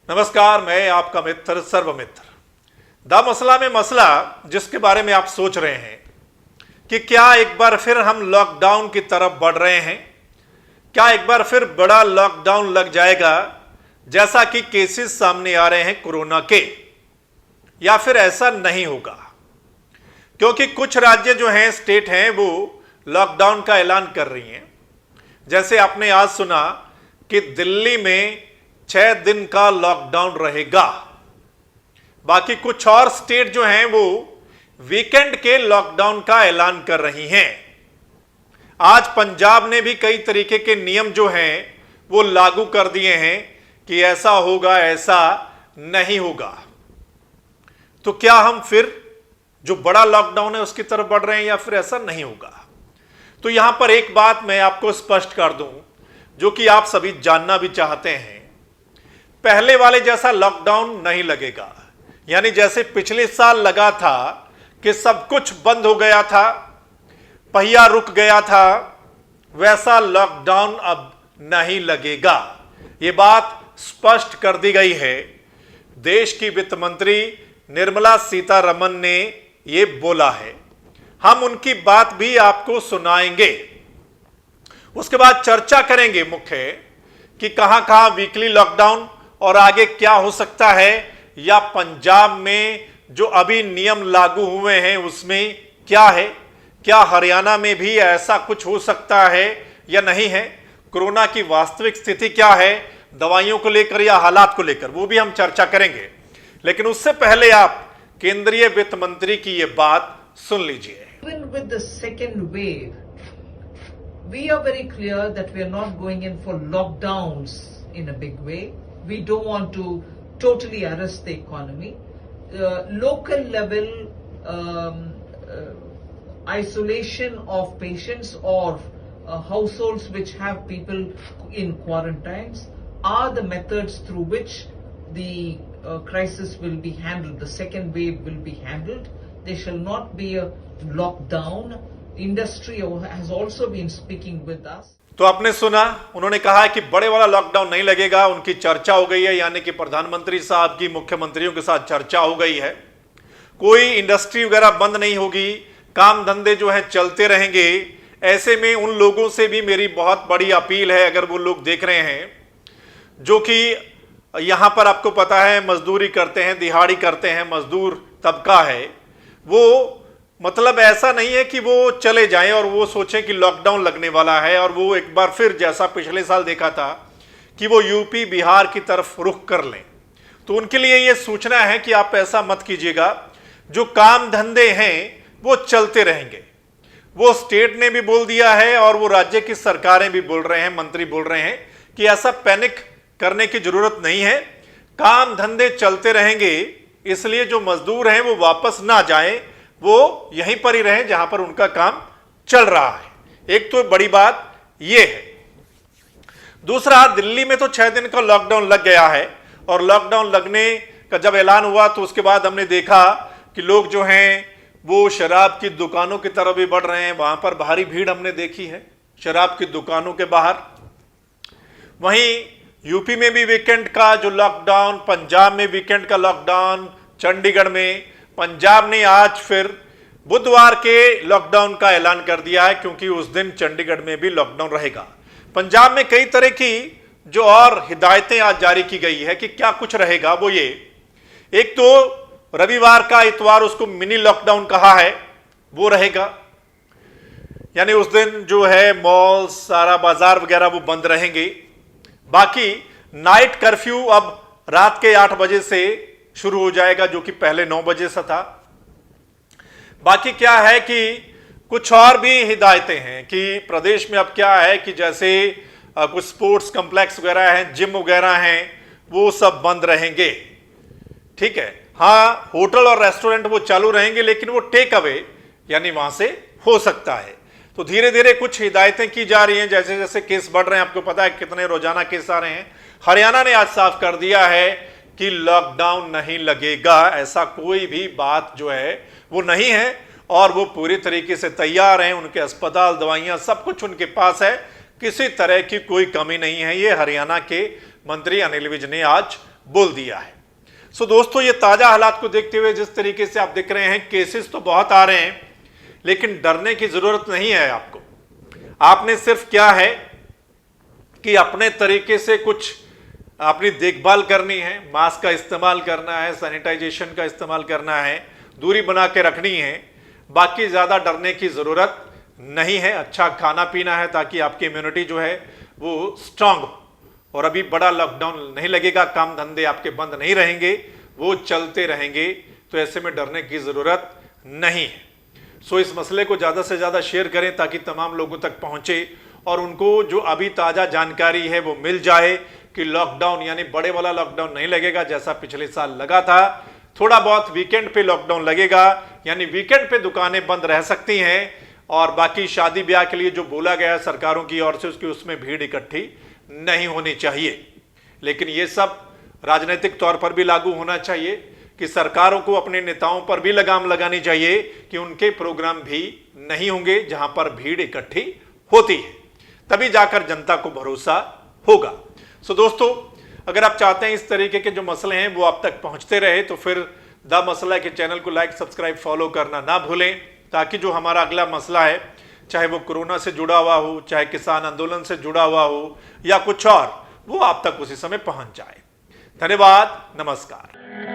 नमस्कार, मैं आपका मित्र सर्वमित्र। द मसला में मसला जिसके बारे में आप सोच रहे हैं कि क्या एक बार फिर हम लॉकडाउन की तरफ बढ़ रहे हैं, क्या एक बार फिर बड़ा लॉकडाउन लग जाएगा जैसा कि केसेस सामने आ रहे हैं कोरोना के, या फिर ऐसा नहीं होगा। क्योंकि कुछ राज्य जो हैं, स्टेट हैं, वो लॉकडाउन का ऐलान कर रही हैं। जैसे आपने आज सुना कि दिल्ली में 6 दिन का लॉकडाउन रहेगा। बाकी कुछ और स्टेट जो हैं वो वीकेंड के लॉकडाउन का ऐलान कर रही हैं। आज पंजाब ने भी कई तरीके के नियम जो हैं वो लागू कर दिए हैं कि ऐसा होगा, ऐसा नहीं होगा। तो क्या हम फिर जो बड़ा लॉकडाउन है उसकी तरफ बढ़ रहे हैं या फिर ऐसा नहीं होगा? तो यहां पर एक बात मैं आपको स्पष्ट कर दूं जो कि आप सभी जानना भी चाहते हैं। पहले वाले जैसा लॉकडाउन नहीं लगेगा। यानी जैसे पिछले साल लगा था कि सब कुछ बंद हो गया था, पहिया रुक गया था, वैसा लॉकडाउन अब नहीं लगेगा। यह बात स्पष्ट कर दी गई है। देश की वित्त मंत्री निर्मला सीतारमण ने यह बोला है। हम उनकी बात भी आपको सुनाएंगे। उसके बाद चर्चा करेंगे मुख्य कि कहां कहां वीकली लॉकडाउन और आगे क्या हो सकता है, या पंजाब में जो अभी नियम लागू हुए हैं उसमें क्या है, क्या हरियाणा में भी ऐसा कुछ हो सकता है या नहीं है, कोरोना की वास्तविक स्थिति क्या है, दवाइयों को लेकर या हालात को लेकर, वो भी हम चर्चा करेंगे। लेकिन उससे पहले आप केंद्रीय वित्त मंत्री की यह बात सुन लीजिए। Even with the second wave, we are very clear that we are not going in for lockdowns in a big way. We don't want to totally arrest the economy. Local level isolation of patients or households which have people in quarantines are the methods through which the crisis will be handled. The second wave will be handled. There shall not be a lockdown. Industry has also been speaking with us. तो आपने सुना, उन्होंने कहा कि बड़े वाला lockdown नहीं लगेगा। उनकी चर्चा हो गई है, यानी कि प्रधानमंत्री साहब की मुख्यमंत्रियों के साथ चर्चा हो गई है। कोई इंडस्ट्री वगैरह बंद नहीं होगी, काम धंधे जो है चलते रहेंगे। ऐसे में उन लोगों से भी मेरी बहुत बड़ी अपील है, अगर वो लोग देख रहे हैं जो कि यहां पर आपको पता है मजदूरी करते हैं, दिहाड़ी करते हैं, मजदूर तबका है, वो मतलब ऐसा नहीं है कि वो चले जाएं और वो सोचें कि लॉकडाउन लगने वाला है और वो एक बार फिर जैसा पिछले साल देखा था कि वो यूपी बिहार की तरफ रुख कर लें। तो उनके लिए ये सूचना है कि आप ऐसा मत कीजिएगा। जो काम धंधे हैं वो चलते रहेंगे। वो स्टेट ने भी बोल दिया है और वो राज्य की सरकारें भी बोल रहे हैं, मंत्री बोल रहे हैं कि ऐसा पैनिक करने की जरूरत नहीं है, काम धंधे चलते रहेंगे। इसलिए जो मजदूर हैं वो वापस ना जाएं, वो यहीं पर ही रहें जहां पर उनका काम चल रहा है। एक तो बड़ी बात यह है। दूसरा, दिल्ली में तो 6 दिन का लॉकडाउन लग गया है और लॉकडाउन लगने का जब ऐलान हुआ तो उसके बाद हमने देखा कि लोग जो हैं वो शराब की दुकानों की तरफ भी बढ़ रहे हैं। वहां पर भारी भीड़ हमने देखी है शराब की दुकानों के बाहर। वहीं यूपी में भी वीकेंड का जो लॉकडाउन, पंजाब में वीकेंड का लॉकडाउन, चंडीगढ़ में, पंजाब ने आज फिर बुधवार के लॉकडाउन का ऐलान कर दिया है क्योंकि उस दिन चंडीगढ़ में भी लॉकडाउन रहेगा। पंजाब में कई तरह की जो और हिदायतें आज जारी की गई है कि क्या कुछ रहेगा। वो ये, एक तो रविवार का इतवार उसको मिनी लॉकडाउन कहा है, वो रहेगा। यानी उस दिन जो है मॉल, सारा बाजार वगैरह वो बंद रहेंगे। बाकी नाइट कर्फ्यू अब रात के 8 बजे से शुरू हो जाएगा, जो कि पहले 9 बजे से था। बाकी क्या है कि कुछ और भी हिदायतें हैं कि प्रदेश में अब क्या है कि जैसे कुछ स्पोर्ट्स कॉम्प्लेक्स वगैरह हैं, जिम वगैरह हैं, वो सब बंद रहेंगे। ठीक है, हाँ, होटल और रेस्टोरेंट वो चालू रहेंगे, लेकिन वो टेक अवे यानी वहां से हो सकता है। तो धीरे धीरे कुछ हिदायतें की जा रही हैं। जैसे जैसे केस बढ़ रहे हैं, आपको पता है कितने रोजाना केस आ रहे हैं। हरियाणा ने आज साफ कर दिया है कि लॉकडाउन नहीं लगेगा। ऐसा कोई भी बात जो है वो नहीं है और वो पूरी तरीके से तैयार हैं। उनके अस्पताल, दवाइयां, सब कुछ उनके पास है। किसी तरह की कोई कमी नहीं है। ये हरियाणा के मंत्री अनिल विज ने आज बोल दिया है। सो दोस्तों, ये ताजा हालात को देखते हुए जिस तरीके से आप देख रहे हैं, केसेस तो बहुत आ रहे हैं, लेकिन डरने की जरूरत नहीं है आपको। आपने सिर्फ क्या है कि अपने तरीके से कुछ अपनी देखभाल करनी है, मास्क का इस्तेमाल करना है, सैनिटाइजेशन का इस्तेमाल करना है, दूरी बना के रखनी है। बाकी ज्यादा डरने की जरूरत नहीं है। अच्छा खाना पीना है ताकि आपकी इम्यूनिटी जो है वो स्ट्रांग हो। और अभी बड़ा लॉकडाउन नहीं लगेगा, काम धंधे आपके बंद नहीं रहेंगे, वो चलते रहेंगे। तो ऐसे में डरने की जरूरत नहीं है। सो इस मसले को ज्यादा से ज्यादा शेयर करें ताकि तमाम लोगों तक पहुंचे और उनको जो अभी ताजा जानकारी है वो मिल जाए कि लॉकडाउन यानी बड़े वाला लॉकडाउन नहीं लगेगा जैसा पिछले साल लगा था। थोड़ा बहुत वीकेंड पे लॉकडाउन लगेगा, यानी वीकेंड पे दुकानें बंद रह सकती हैं और बाकी शादी ब्याह के लिए जो बोला गया है सरकारों की ओर से उसकी उसमें भीड़ इकट्ठी नहीं होनी चाहिए। लेकिन ये सब राजनीतिक तौर पर भी लागू होना चाहिए कि सरकारों को अपने नेताओं पर भी लगाम लगानी चाहिए कि उनके प्रोग्राम भी नहीं होंगे जहां पर भीड़ इकट्ठी होती है, तभी जाकर जनता को भरोसा होगा। सो दोस्तों, अगर आप चाहते हैं इस तरीके के जो मसले हैं वो आप तक पहुंचते रहे तो फिर द मसला के चैनल को लाइक, सब्सक्राइब, फॉलो करना ना भूलें, ताकि जो हमारा अगला मसला है, चाहे वो कोरोना से जुड़ा हुआ हो, चाहे किसान आंदोलन से जुड़ा हुआ हो या कुछ और, वो आप तक उसी समय पहुंच जाए। धन्यवाद, नमस्कार।